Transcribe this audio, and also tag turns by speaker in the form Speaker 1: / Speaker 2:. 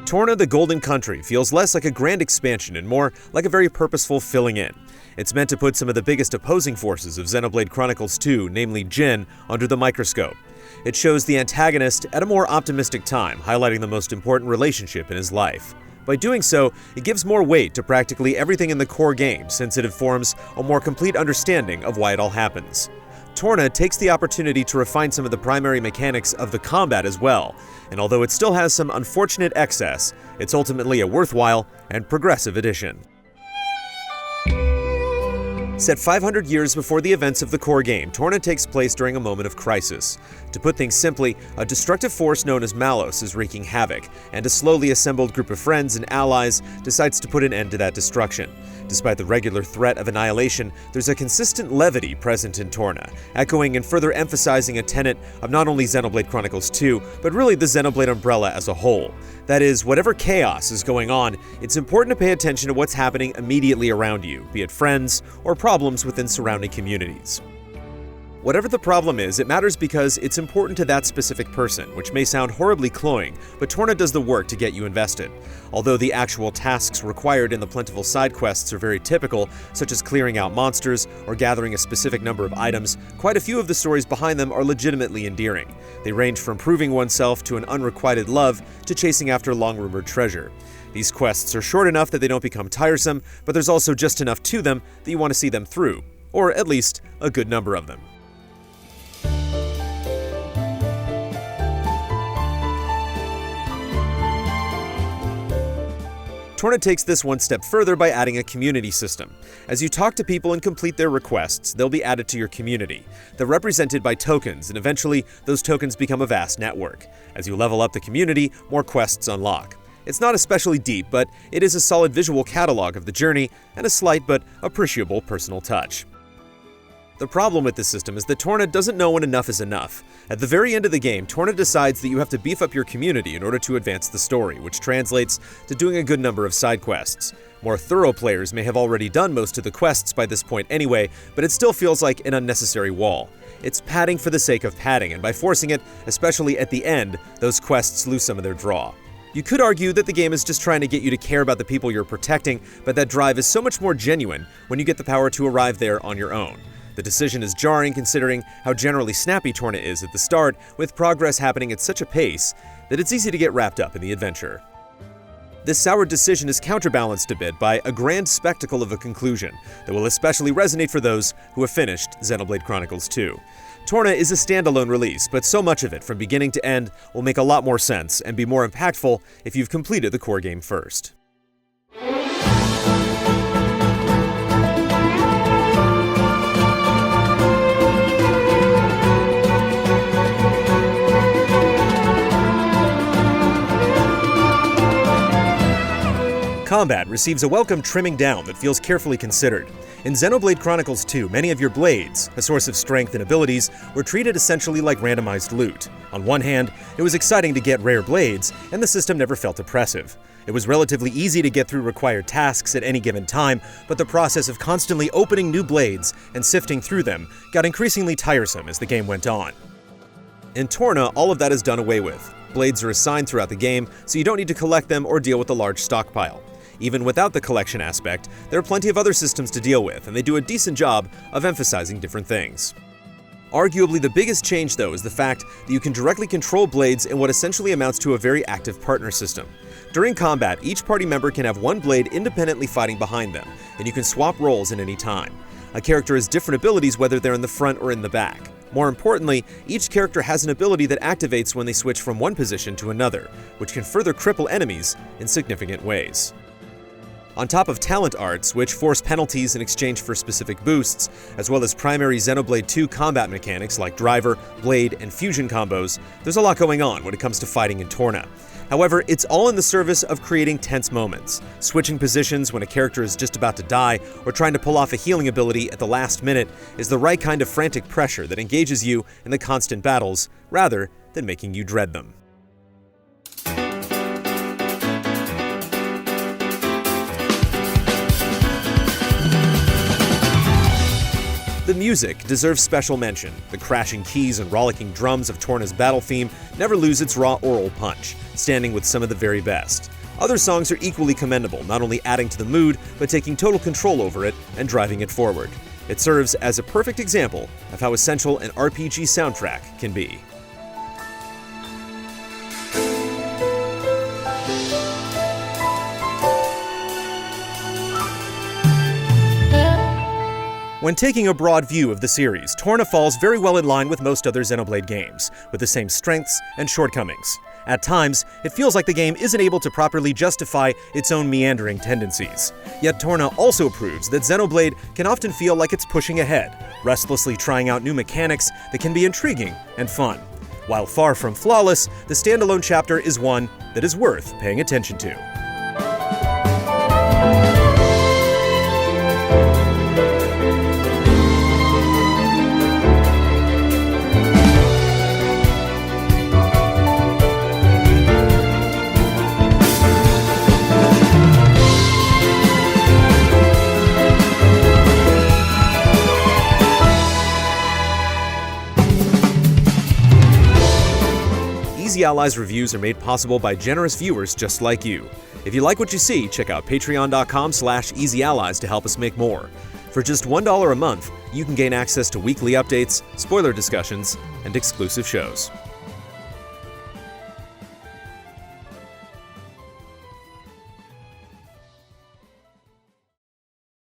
Speaker 1: Torna The Golden Country feels less like a grand expansion and more like a very purposeful filling in. It's meant to put some of the biggest opposing forces of Xenoblade Chronicles 2, namely Jin, under the microscope. It shows the antagonist at a more optimistic time, highlighting the most important relationship in his life. By doing so, it gives more weight to practically everything in the core game, since it informs a more complete understanding of why it all happens. Torna takes the opportunity to refine some of the primary mechanics of the combat as well, and although it still has some unfortunate excess, it's ultimately a worthwhile and progressive addition. Set 500 years before the events of the core game, Torna takes place during a moment of crisis. To put things simply, a destructive force known as Malos is wreaking havoc, and a slowly assembled group of friends and allies decides to put an end to that destruction. Despite the regular threat of annihilation, there's a consistent levity present in Torna, echoing and further emphasizing a tenet of not only Xenoblade Chronicles 2, but really the Xenoblade umbrella as a whole. That is, whatever chaos is going on, it's important to pay attention to what's happening immediately around you, be it friends or problems within surrounding communities. Whatever the problem is, it matters because it's important to that specific person, which may sound horribly cloying, but Torna does the work to get you invested. Although the actual tasks required in the plentiful side quests are very typical, such as clearing out monsters or gathering a specific number of items, quite a few of the stories behind them are legitimately endearing. They range from proving oneself to an unrequited love to chasing after long-rumored treasure. These quests are short enough that they don't become tiresome, but there's also just enough to them that you want to see them through, or at least a good number of them. Torna takes this one step further by adding a community system. As you talk to people and complete their requests, they'll be added to your community. They're represented by tokens, and eventually, those tokens become a vast network. As you level up the community, more quests unlock. It's not especially deep, but it is a solid visual catalog of the journey and a slight but appreciable personal touch. The problem with this system is that Torna doesn't know when enough is enough. At the very end of the game, Torna decides that you have to beef up your community in order to advance the story, which translates to doing a good number of side quests. More thorough players may have already done most of the quests by this point anyway, but it still feels like an unnecessary wall. It's padding for the sake of padding, and by forcing it, especially at the end, those quests lose some of their draw. You could argue that the game is just trying to get you to care about the people you're protecting, but that drive is so much more genuine when you get the power to arrive there on your own. The decision is jarring considering how generally snappy Torna is at the start, with progress happening at such a pace that it's easy to get wrapped up in the adventure. This sour decision is counterbalanced a bit by a grand spectacle of a conclusion that will especially resonate for those who have finished Xenoblade Chronicles 2. Torna is a standalone release, but so much of it, from beginning to end, will make a lot more sense and be more impactful if you've completed the core game first. Combat receives a welcome trimming down that feels carefully considered. In Xenoblade Chronicles 2, many of your blades, a source of strength and abilities, were treated essentially like randomized loot. On one hand, it was exciting to get rare blades, and the system never felt oppressive. It was relatively easy to get through required tasks at any given time, but the process of constantly opening new blades and sifting through them got increasingly tiresome as the game went on. In Torna, all of that is done away with. Blades are assigned throughout the game, so you don't need to collect them or deal with the large stockpile. Even without the collection aspect, there are plenty of other systems to deal with, and they do a decent job of emphasizing different things. Arguably the biggest change, though, is the fact that you can directly control blades in what essentially amounts to a very active partner system. During combat, each party member can have one blade independently fighting behind them, and you can swap roles at any time. A character has different abilities whether they're in the front or in the back. More importantly, each character has an ability that activates when they switch from one position to another, which can further cripple enemies in significant ways. On top of talent arts, which force penalties in exchange for specific boosts, as well as primary Xenoblade 2 combat mechanics like driver, blade, and fusion combos, there's a lot going on when it comes to fighting in Torna. However, it's all in the service of creating tense moments. Switching positions when a character is just about to die, or trying to pull off a healing ability at the last minute, is the right kind of frantic pressure that engages you in the constant battles, rather than making you dread them. The music deserves special mention. The crashing keys and rollicking drums of Torna's battle theme never lose its raw aural punch, standing with some of the very best. Other songs are equally commendable, not only adding to the mood, but taking total control over it and driving it forward. It serves as a perfect example of how essential an RPG soundtrack can be. When taking a broad view of the series, Torna falls very well in line with most other Xenoblade games, with the same strengths and shortcomings. At times, it feels like the game isn't able to properly justify its own meandering tendencies. Yet Torna also proves that Xenoblade can often feel like it's pushing ahead, restlessly trying out new mechanics that can be intriguing and fun. While far from flawless, the standalone chapter is one that is worth paying attention to. Easy Allies reviews are made possible by generous viewers just like you. If you like what you see, check out patreon.com/easyallies to help us make more. For just $1 a month, you can gain access to weekly updates, spoiler discussions, and exclusive shows.